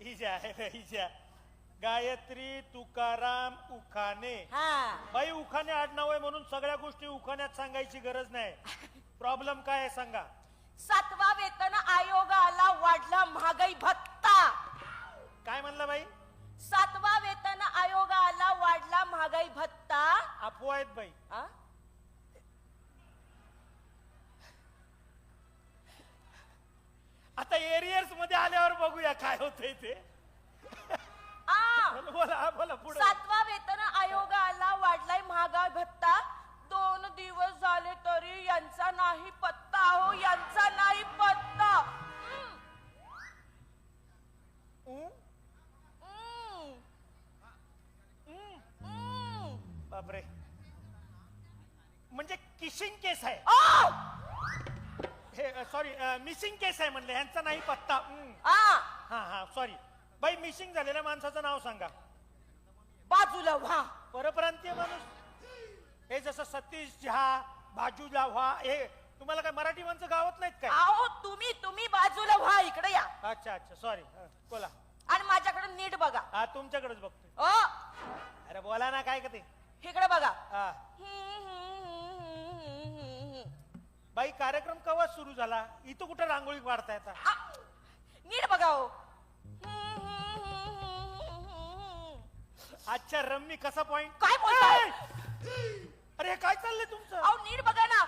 हिच्या गायत्री तुकाराम उखाणे. बाई उखाणे आडनाव आहे म्हणून सगळ्या गोष्टी उखाण्यात सांगायची गरज नाही. प्रॉब्लेम काय आहे सांगा. 7वा वेतन आयोगाला वाढला महागाई भत्ता. काय म्हणला बाई? 7वा वेतन आयोगाला वाढला महागाई भत्ता. अफवा आहेत बाई. आता एरियर्स मध्ये आल्यावर बघूया काय होतंय ते. बोला बोला पुढे. 7वा वेतन आयोगाला वाढलाय महागाई भत्ता. 2 दिवस झाले तरी यांचा नाही पत्ता. हो यांचा नाही पत्ता. बापरे, म्हणजे किशिंग केस आहे. हे सॉरी मिसिंग केस आहे म्हणले. ह्यांचा नाही पत्ता. हा सॉरी बाई. मिसिंग झालेल्या माणसाचं नाव सांगा. बाजूला व्हा. परप्रांतीय माणूस. हे जसं सतीश झा, बाजूला व्हा. हे तुम्हाला काय मराठी माणसं गावात नाहीत काय? अहो तुम्ही बाजूला व्हा. इकडे या. अच्छा सॉरी. बोला. आणि माझ्याकडे नीट बघा. हा तुमच्याकडेच बघतोय. अरे बोला ना. काय करते? इकडे बघा. बाई कार्यक्रम केव्हा सुरू झाला? इथं कुठं रांगोळी काढता येतात? नीट बघा. हो अच्छा रम्मी कसा पॉइंट? काय बोलताय? अरे काय चाललंय तुमचं? अहो नीट बघा ना.